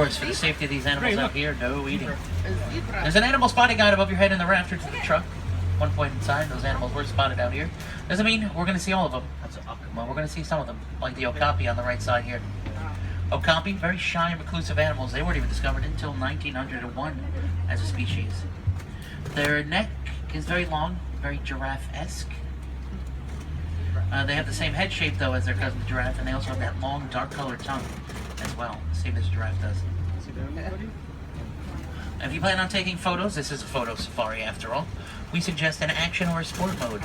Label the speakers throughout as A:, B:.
A: course, for the safety of these animals out here, no eating. There's an animal spotting guide above your head in the rafter to the truck. One point in time, those animals were spotted out here. Doesn't mean we're going to see all of them. Well, we're going to see some of them, like the okapi on the right side here. Okapi, very shy and reclusive animals. They weren't even discovered until 1901 as a species. Their neck is very long, very giraffe-esque. They have the same head shape, though, as their cousin the giraffe, and they also have that long, dark-colored tongue as well, same as a giraffe does. If you plan on taking photos, this is a photo safari after all. We suggest an action or a sport mode.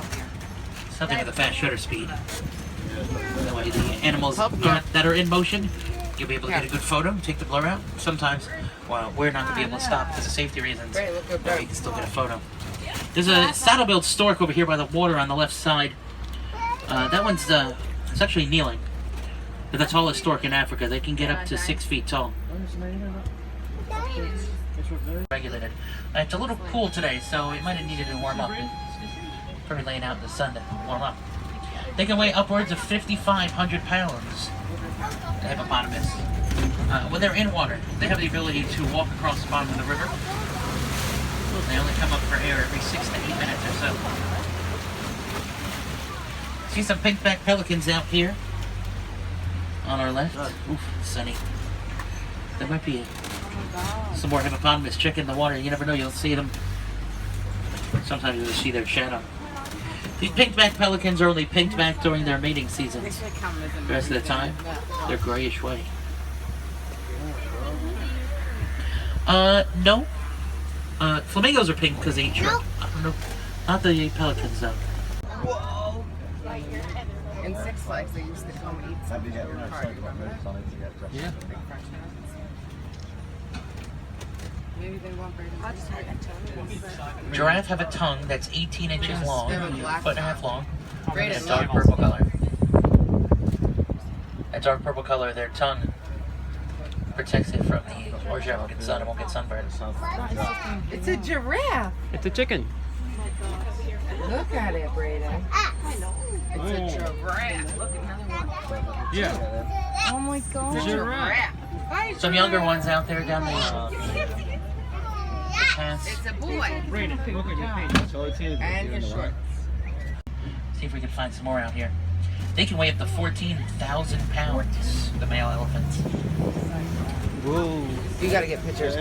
A: Something with a fast shutter speed. That way the animals that are in motion, you'll be able to get a good photo, take the blur out. Sometimes, well, we're not going to be able to stop because of safety reasons, but we can still get a photo. There's a saddle-billed stork over here by the water on the left side. That one's it's actually kneeling. They're the tallest stork in Africa. They can get up to 6 feet tall. Regulated. It's a little cool today, so it might have needed to warm up. It's probably laying out in the sun to warm up. They can weigh upwards of 5,500 pounds. The hippopotamus. When they're in water, they have the ability to walk across the bottom of the river. They only come up for air every 6 to 8 minutes or so. See some pink-backed pelicans out here on our left. Oof, sunny. There might be some more hippopotamus checking the water. You never know, you'll see them. Sometimes you'll see their shadow. These pink-backed pelicans are only pink-backed during their mating seasons. The rest of the time, they're grayish white. No. Flamingos are pink because they eat shrimp. I don't know. Not the pelicans, though.
B: Whoa! In Six Flags, they used to come and eat some
A: Yeah.
B: Maybe they want
A: Giraffe have a tongue that's 18 inches long, a foot and a half long, and a dark purple color. A dark purple color, their tongue protects it from the orange African sun. It won't get sunburned.
B: It's a giraffe.
C: It's a chicken.
B: Look at it, Brayden. It's a giraffe. Look, another one.
C: Yeah.
B: Oh my God. It's a giraffe. Hi,
A: Some younger ones out there down the paths.
B: It's a boy.
C: Brayden, look at your page.
B: And your shorts.
A: See if we can find some more out here. They can weigh up to 14,000 pounds, the male elephants.
C: Whoa.
B: You gotta get pictures.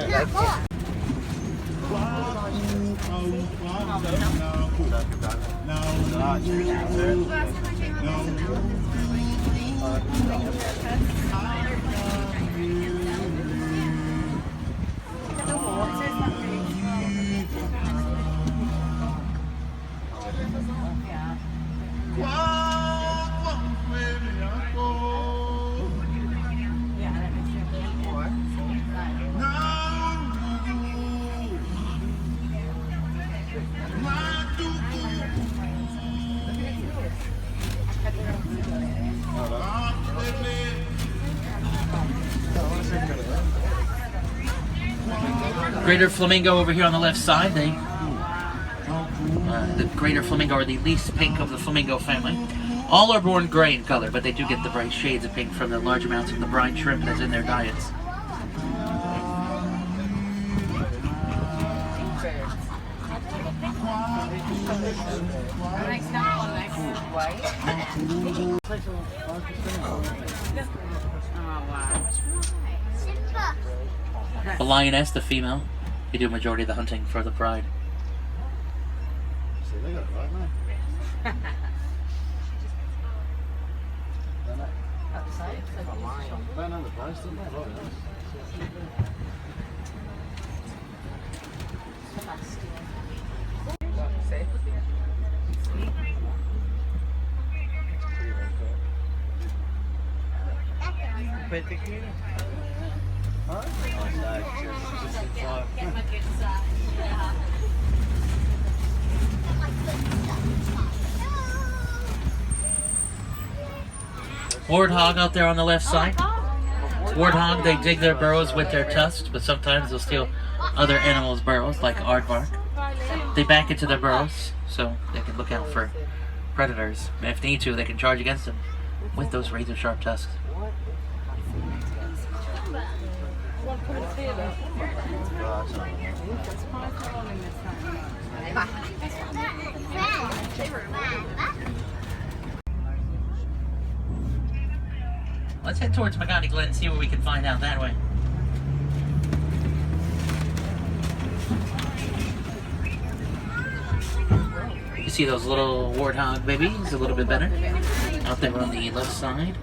A: Greater flamingo over here on the left side. The greater flamingo are the least pink of the flamingo family. All are born gray in color, but they do get the bright shades of pink from the large amounts of the brine shrimp that's in their diets. The lioness, the female, they do majority of the hunting for the pride. Warthog out there on the left side. Warthog, they dig their burrows with their tusks, but sometimes they'll steal other animals' burrows, like aardvark. They back into their burrows, so they can look out for predators. And if they need to, they can charge against them with those razor-sharp tusks. Let's head towards Magani Glen and see what we can find out that way. You see those little warthog babies a little bit better out there on the left side.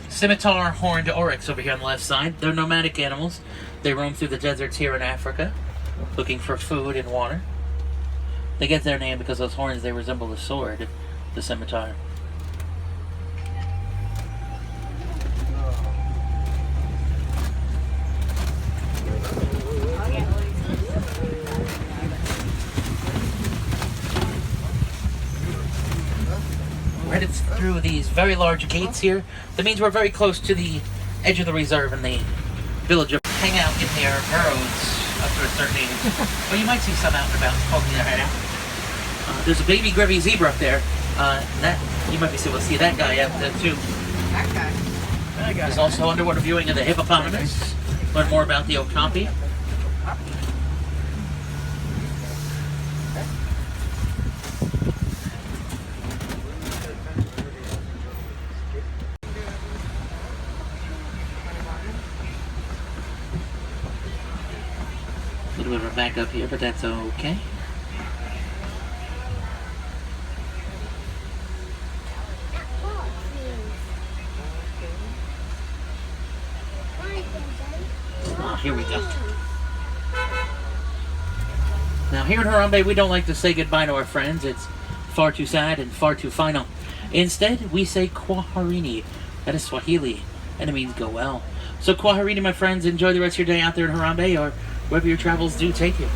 A: Scimitar horned oryx over here on the left side. They're nomadic animals. They roam through the deserts here in Africa, looking for food and water. They get their name because those horns, they resemble a sword, the scimitar. We're headed through these very large gates here. That means we're very close to the edge of the reserve and the village of hang out in their burrows up to a certain age. Well, you might see some out and about poking their head out. There's a baby Grevy zebra up there. That you might be able to see that guy out there too.
B: That guy.
A: There's also underwater viewing of the hippopotamus. Learn more about the okapi. A little bit of a back up here, but that's okay. Oh, here we go. Now here in Harambe, we don't like to say goodbye to our friends. It's far too sad and far too final. Instead, we say Kwaherini. That is Swahili, and it means go well. So Kwaherini, my friends, enjoy the rest of your day out there in Harambe, or wherever your travels do take you.